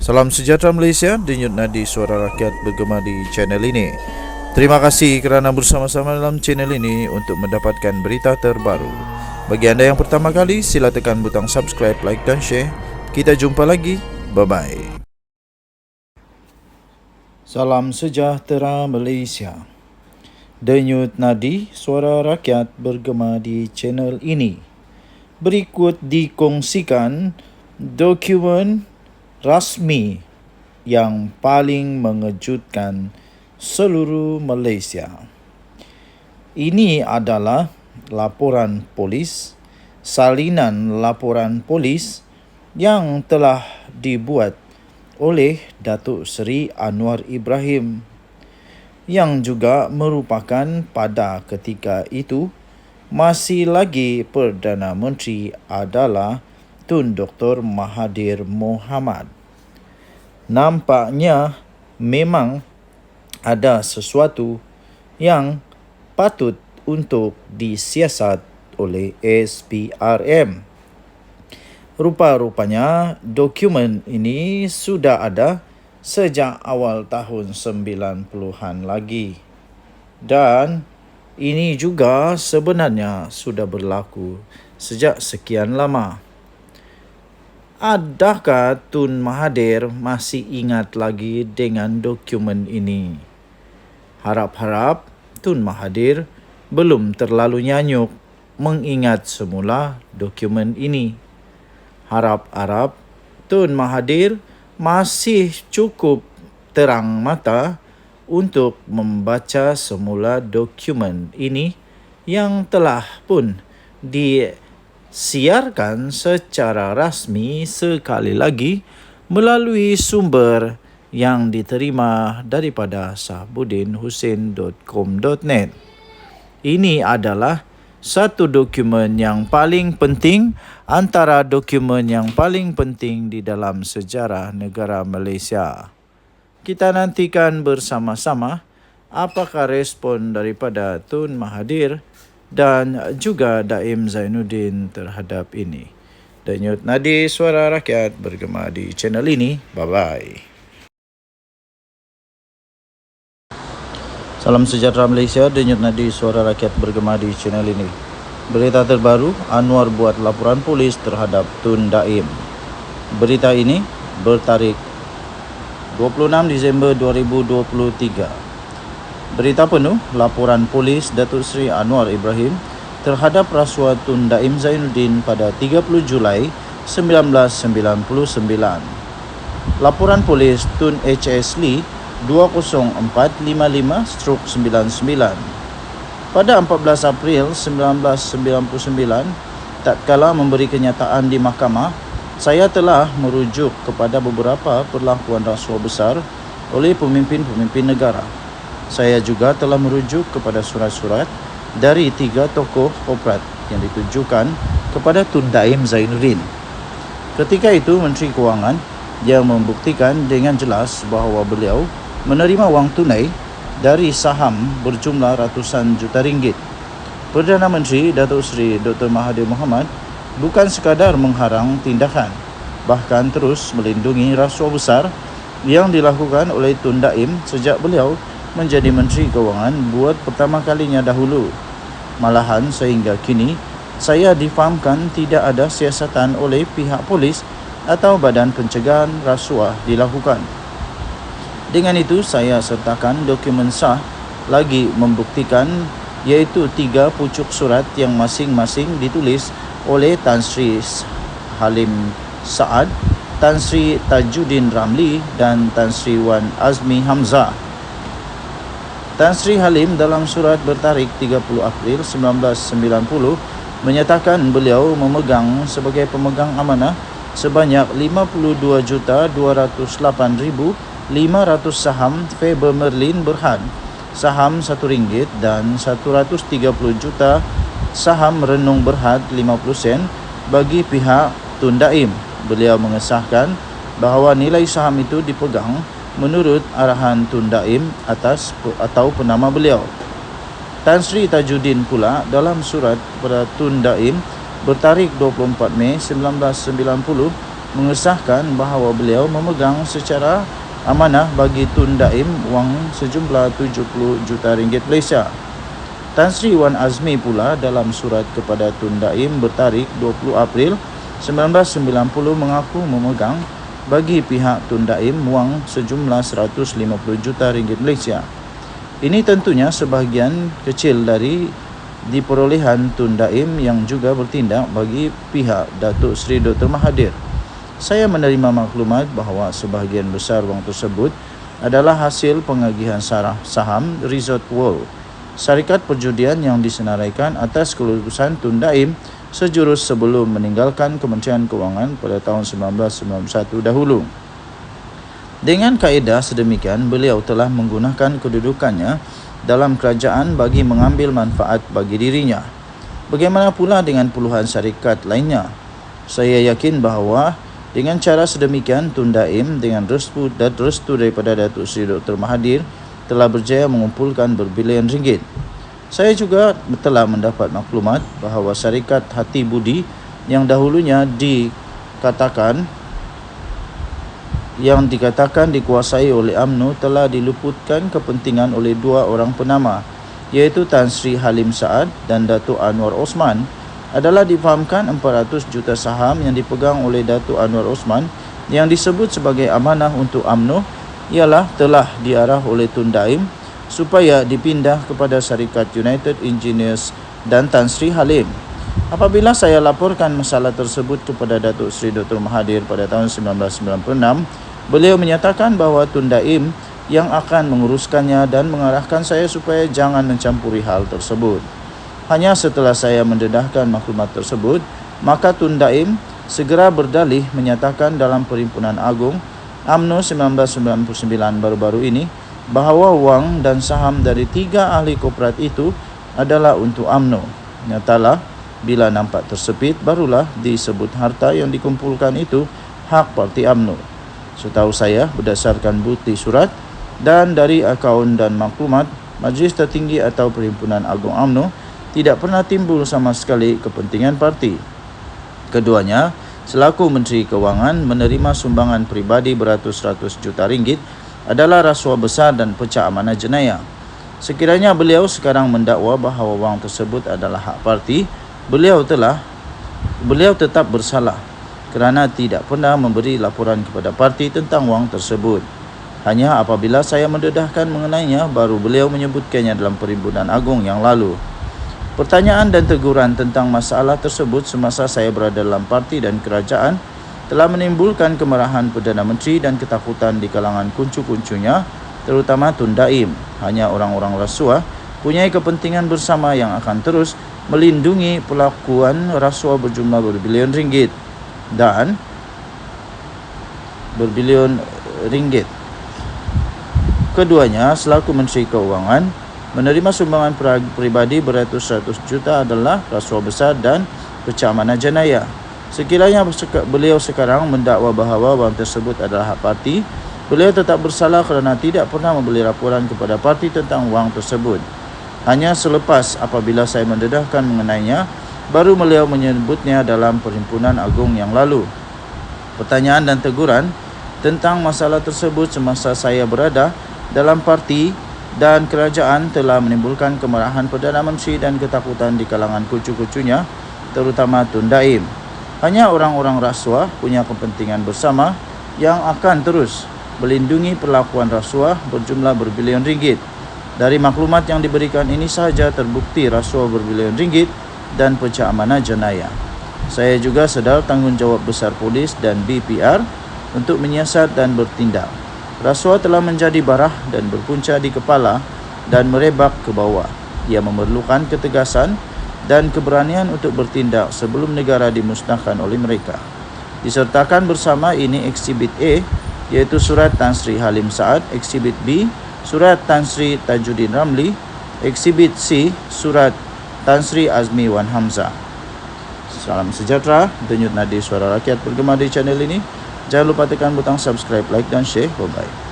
Salam sejahtera Malaysia, denyut nadi suara rakyat bergema di channel ini. Terima kasih kerana bersama-sama dalam channel ini untuk mendapatkan berita terbaru. Bagi anda yang pertama kali, sila tekan butang subscribe, like dan share. Kita jumpa lagi. Bye-bye. Salam sejahtera Malaysia. Denyut nadi suara rakyat bergema di channel ini. Berikut dikongsikan dokumen rasmi yang paling mengejutkan seluruh Malaysia. Ini adalah laporan polis, salinan laporan polis yang telah dibuat oleh Datuk Seri Anwar Ibrahim yang juga merupakan pada ketika itu masih lagi Perdana Menteri adalah Tun Dr. Mahathir Mohamad. Nampaknya memang ada sesuatu yang patut untuk disiasat oleh SPRM. Rupa-rupanya dokumen ini sudah ada sejak awal tahun 90-an lagi. Dan ini juga sebenarnya sudah berlaku sejak sekian lama. Adakah Tun Mahathir masih ingat lagi dengan dokumen ini? Harap-harap Tun Mahathir belum terlalu nyanyuk mengingat semula dokumen ini. Harap-harap Tun Mahathir masih cukup terang mata untuk membaca semula dokumen ini yang telah pun disiarkan secara rasmi sekali lagi melalui sumber yang diterima daripada sahbudinhusin.com.net. Ini adalah satu dokumen yang paling penting antara dokumen yang paling penting di dalam sejarah negara Malaysia. Kita nantikan bersama-sama apakah respon daripada Tun Mahathir dan juga Daim Zainuddin terhadap ini. Denyut nadi suara rakyat bergema di channel ini. Bye-bye. Salam sejahtera Malaysia, denyut nadi suara rakyat bergema di channel ini. Berita terbaru, Anwar buat laporan polis terhadap Tun Daim. Berita ini bertarikh 26 Disember 2023. Berita penuh laporan polis Datuk Seri Anwar Ibrahim terhadap rasuah Tun Daim Zainuddin pada 30 Julai 1999. Laporan polis Tun H.S. Lee 20455/99. Pada 14 April 1999, tatkala memberi kenyataan di mahkamah, saya telah merujuk kepada beberapa perlakuan rasuah besar oleh pemimpin-pemimpin negara. Saya juga telah merujuk kepada surat-surat dari 3 tokoh korporat yang ditujukan kepada Tun Daim Zainuddin. Ketika itu, Menteri Kewangan yang membuktikan dengan jelas bahawa beliau menerima wang tunai dari saham berjumlah ratusan juta ringgit. Perdana Menteri Datuk Seri Dr. Mahathir Mohamad bukan sekadar mengharang tindakan, bahkan terus melindungi rasuah besar yang dilakukan oleh Tun Daim sejak beliau menjadi Menteri Kewangan buat pertama kalinya dahulu. Malahan sehingga kini, saya difahamkan tidak ada siasatan oleh pihak polis atau badan pencegahan rasuah dilakukan. Dengan itu, saya sertakan dokumen sah lagi membuktikan iaitu 3 pucuk surat yang masing-masing ditulis oleh Tan Sri Halim Saad, Tan Sri Tajuddin Ramli dan Tan Sri Wan Azmi Hamzah. Tan Sri Halim dalam surat bertarikh 30 April 1990 menyatakan beliau memegang sebagai pemegang amanah sebanyak 52,208,500 saham Faber Merlin Berhad, saham RM1 dan 130 juta saham Renung Berhad 50 sen bagi pihak Tun Daim. Beliau mengesahkan bahawa nilai saham itu dipegang menurut arahan Tun Daim atau penama beliau. Tan Sri Tajuddin pula dalam surat kepada Tun Daim bertarikh 24 Mei 1990 mengesahkan bahawa beliau memegang secara amanah bagi Tun Daim wang sejumlah 70 juta ringgit Malaysia. Tan Sri Wan Azmi pula dalam surat kepada Tun Daim bertarikh 20 April 1990 mengaku memegang bagi pihak Tun Daim wang sejumlah 150 juta ringgit Malaysia. Ini tentunya sebahagian kecil dari diperolehan Tun Daim yang juga bertindak bagi pihak Datuk Seri Dr. Mahathir. Saya menerima maklumat bahawa sebahagian besar wang tersebut adalah hasil pengagihan saham Resort World, syarikat perjudian yang disenaraikan atas kelulusan Tun Daim sejurus sebelum meninggalkan Kementerian Kewangan pada tahun 1991 dahulu. Dengan kaedah sedemikian, beliau telah menggunakan kedudukannya dalam kerajaan bagi mengambil manfaat bagi dirinya. Bagaimana pula dengan puluhan syarikat lainnya? Saya yakin bahawa dengan cara sedemikian, Tun Daim dengan restu daripada Datuk Seri Dr. Mahathir telah berjaya mengumpulkan berbilion ringgit. Saya juga telah mendapat maklumat bahawa syarikat Hati Budi yang dahulunya dikatakan dikuasai oleh UMNO telah diluputkan kepentingan oleh dua orang penama, iaitu Tan Sri Halim Saad dan Datuk Anwar Osman. Adalah difahamkan 400 juta saham yang dipegang oleh Datuk Anwar Osman yang disebut sebagai amanah untuk UMNO ialah telah diarah oleh Tun Daim supaya dipindah kepada syarikat United Engineers dan Tan Sri Halim. Apabila saya laporkan masalah tersebut kepada Datuk Seri Dr. Mahathir pada tahun 1996, beliau menyatakan bahawa Tun Daim yang akan menguruskannya dan mengarahkan saya supaya jangan mencampuri hal tersebut. Hanya setelah saya mendedahkan maklumat tersebut, maka Tun Daim segera berdalih menyatakan dalam Perhimpunan Agung UMNO 1999 baru-baru ini bahawa wang dan saham dari 3 ahli korporat itu adalah untuk UMNO. Nyatalah, bila nampak tersepit, barulah disebut harta yang dikumpulkan itu hak parti UMNO. Setahu saya, berdasarkan bukti surat dan dari akaun dan maklumat, Majlis Tertinggi atau Perhimpunan Agung UMNO tidak pernah timbul sama sekali kepentingan parti. Keduanya, selaku Menteri Kewangan, menerima sumbangan peribadi beratus-ratus juta ringgit adalah rasuah besar dan pecah amanah jenayah. Sekiranya beliau sekarang mendakwa bahawa wang tersebut adalah hak parti, beliau tetap bersalah kerana tidak pernah memberi laporan kepada parti tentang wang tersebut. Hanya apabila saya mendedahkan mengenainya, baru beliau menyebutkannya dalam Perhimpunan Agung yang lalu. Pertanyaan dan teguran tentang masalah tersebut semasa saya berada dalam parti dan kerajaan telah menimbulkan kemarahan Perdana Menteri dan ketakutan di kalangan kuncu-kuncunya, terutama Tun Daim. Hanya orang-orang rasuah punya kepentingan bersama yang akan terus melindungi pelakuan rasuah berjumlah berbilion ringgit. Keduanya, selaku Menteri Keuangan, menerima sumbangan peribadi beratus-ratus juta adalah rasuah besar dan pecah amanah jenayah. Sekiranya beliau sekarang mendakwa bahawa wang tersebut adalah hak parti, beliau tetap bersalah kerana tidak pernah memberi laporan kepada parti tentang wang tersebut. Hanya selepas apabila saya mendedahkan mengenainya, baru beliau menyebutnya dalam Perhimpunan Agung yang lalu. Pertanyaan dan teguran tentang masalah tersebut semasa saya berada dalam parti dan kerajaan telah menimbulkan kemarahan Perdana Menteri dan ketakutan di kalangan kucu-kucunya, terutama Tun Daim. Hanya orang-orang rasuah punya kepentingan bersama yang akan terus melindungi perlakuan rasuah berjumlah berbilion ringgit. Dari maklumat yang diberikan ini sahaja terbukti rasuah berbilion ringgit dan pecah amanah jenayah. Saya juga sedar tanggungjawab besar polis dan BPR untuk menyiasat dan bertindak. Rasuah telah menjadi barah dan berpunca di kepala dan merebak ke bawah. Ia memerlukan ketegasan dan keberanian untuk bertindak sebelum negara dimusnahkan oleh mereka. Disertakan bersama ini Eksibit A, iaitu surat Tan Sri Halim Saad, Eksibit B, surat Tan Sri Tajuddin Ramli, Eksibit C, surat Tan Sri Azmi Wan Hamzah. Salam sejahtera, denyut nadi suara rakyat bergema di channel ini. Jangan lupa tekan butang subscribe, like dan share. Bye-bye.